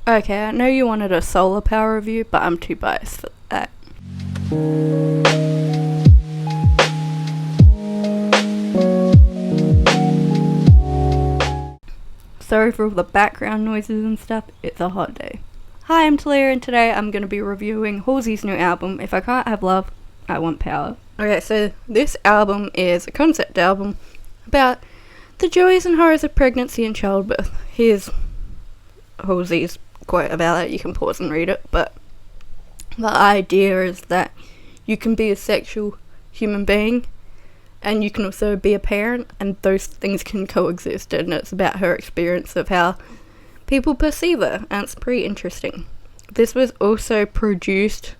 Okay, I know you wanted a solar power review, but I'm too biased for that. Sorry for all the background noises and stuff, it's a hot day. Hi, I'm Talia, and today I'm going to be reviewing Halsey's new album, If I Can't Have Love, I Want Power. Okay, so this album is a concept album about the joys and horrors of pregnancy and childbirth. Here's Halsey's quote about it, you can pause and read it, but the idea is that you can be a sexual human being and you can also be a parent, and those things can coexist, and it's about her experience of how people perceive her, and it's pretty interesting. This was also produced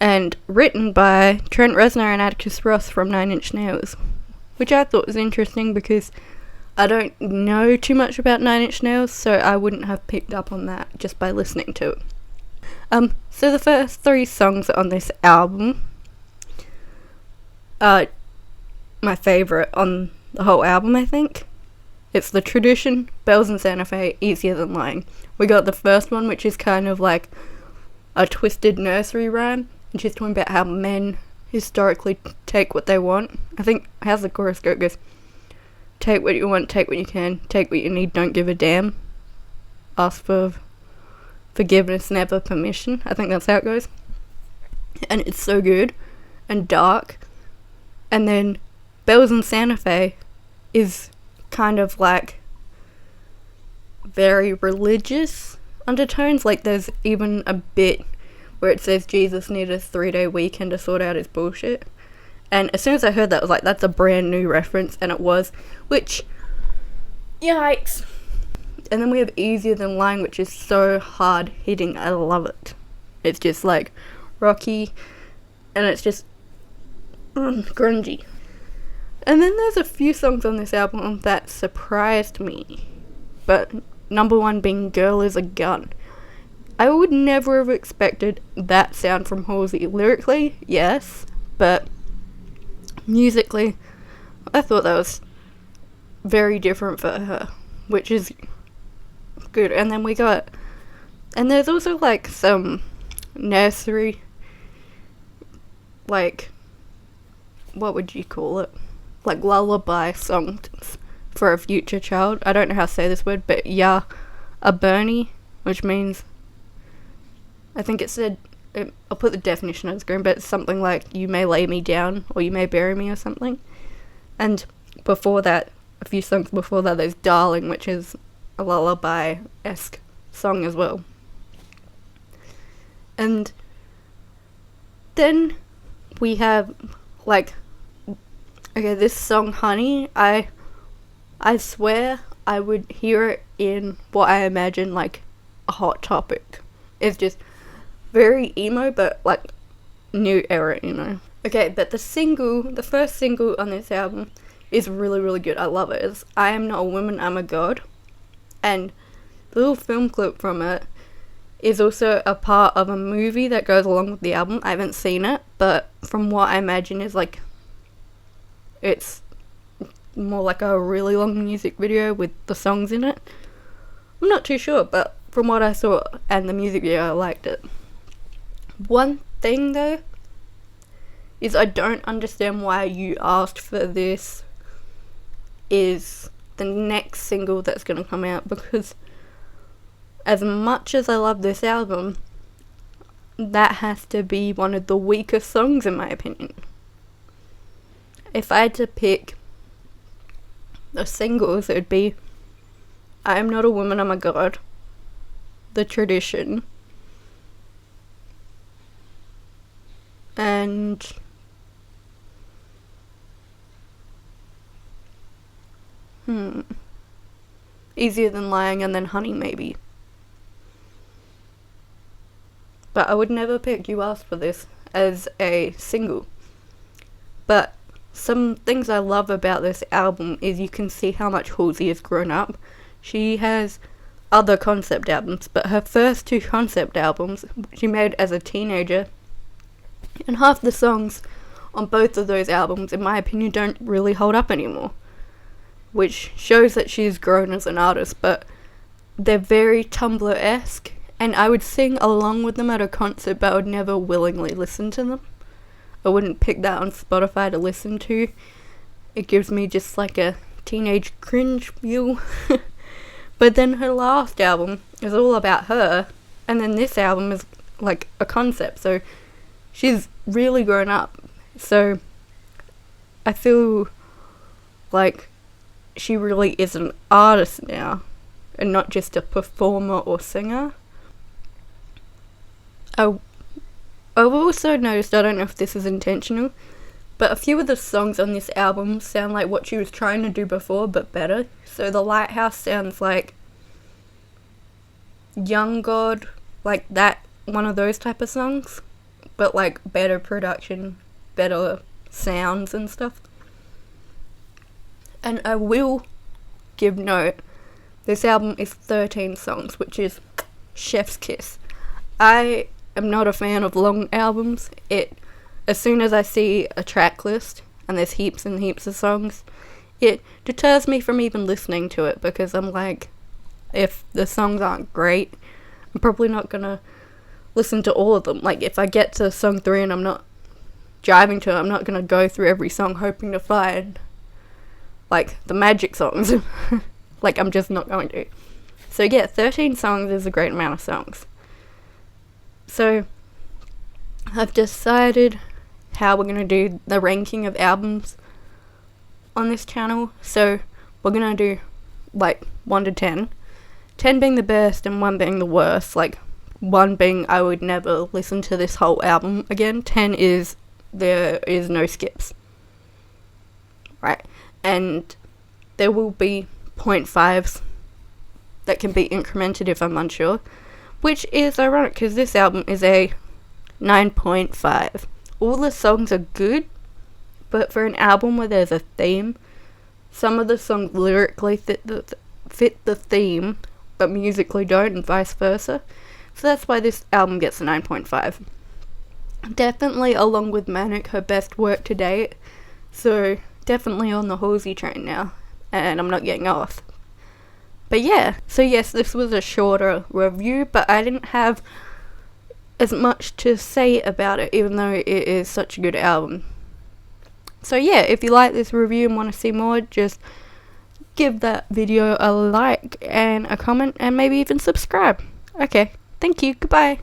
and written by Trent Reznor and Atticus Ross from 9 Inch Nails, which I thought was interesting because I don't know too much about 9 Inch Nails, so I wouldn't have picked up on that just by listening to it. So the first 3 songs on this album are my favourite on the whole album, I think. It's The Tradition, Bells in Santa Fe, Easier Than Lying. We got the first one, which is kind of like a twisted nursery rhyme, and she's talking about how men historically take what they want. I think, how's the chorus go? It goes, take what you want, take what you can, take what you need, don't give a damn. Ask for forgiveness, never permission. I think that's how it goes. And it's so good and dark. And then Bells in Santa Fe is kind of like very religious undertones. Like there's even a bit where it says Jesus needed a 3-day weekend to sort out his bullshit. And as soon as I heard that, I was like, that's a brand new reference, and it was, which, yikes. And then we have Easier Than Lying, which is so hard hitting. I love it. It's just like rocky, and it's just grungy. And then there's a few songs on this album that surprised me, but number 1 being Girl Is a Gun. I would never have expected that sound from Halsey. Lyrically, yes, but musically, I thought that was very different for her, which is good. And then and there's also like some nursery, like, what would you call it? Like lullaby songs for a future child. I don't know how to say this word, but yeah, a Bernie, which means, I think it said, I'll put the definition on the screen, but it's something like, you may lay me down, or you may bury me, or something. And before that, a few songs before that, there's Darling, which is a lullaby-esque song as well. And then we have, like, okay, this song, Honey, I swear I would hear it in what I imagine, like, a Hot Topic. It's just very emo, but, like, new era emo. Okay, but the first single on this album is really, really good. I love it. It's I Am Not a Woman, I'm a God. And the little film clip from it is also a part of a movie that goes along with the album. I haven't seen it, but from what I imagine is, like, it's more like a really long music video with the songs in it. I'm not too sure, but from what I saw and the music video, I liked it. One thing though is I don't understand why You Asked for This is the next single that's going to come out, because as much as I love this album, that has to be one of the weaker songs in my opinion. If I had to pick the singles, it would be I Am Not a Woman, I'm a God, The Tradition, and Easier Than Lying, and then Honey maybe. But I would never pick You Asked for This as a single. But some things I love about this album is you can see how much Halsey has grown up. She has other concept albums, but her first 2 concept albums she made as a teenager, and half the songs on both of those albums, in my opinion, don't really hold up anymore, which shows that she's grown as an artist. But they're very Tumblr-esque, and I would sing along with them at a concert, but I would never willingly listen to them. I wouldn't pick that on Spotify to listen to. It gives me just like a teenage cringe feel. But then her last album is all about her, and then this album is like a concept, so she's really grown up. So I feel like she really is an artist now, and not just a performer or singer. I've also noticed, I don't know if this is intentional, but a few of the songs on this album sound like what she was trying to do before, but better. So The Lighthouse sounds like Young God, like that, one of those type of songs, but like better production, better sounds and stuff. And I will give note, this album is 13 songs, which is chef's kiss. I am not a fan of long albums. As soon as I see a track list and there's heaps and heaps of songs, it deters me from even listening to it, because I'm like, if the songs aren't great, I'm probably not gonna listen to all of them. Like, if I get to song 3 and I'm not jiving to it, I'm not gonna go through every song hoping to find like the magic songs. Like, I'm just not going to. So yeah, 13 songs is a great amount of songs. So I've decided how we're going to do the ranking of albums on this channel. So we're going to do like 1 to 10. 10 being the best and 1 being the worst. Like 1 being I would never listen to this whole album again. 10 is there is no skips. Right. And there will be 0.5s that can be incremented if I'm unsure. Which is ironic, because this album is a 9.5. All the songs are good, but for an album where there's a theme, some of the songs lyrically fit the theme, but musically don't, and vice versa. So that's why this album gets a 9.5. Definitely, along with Manic, her best work to date. So definitely on the Halsey train now, and I'm not getting off. But yeah, so yes, this was a shorter review, but I didn't have as much to say about it, even though it is such a good album. So yeah, if you like this review and want to see more, just give that video a like and a comment, and maybe even subscribe. Okay, thank you, goodbye.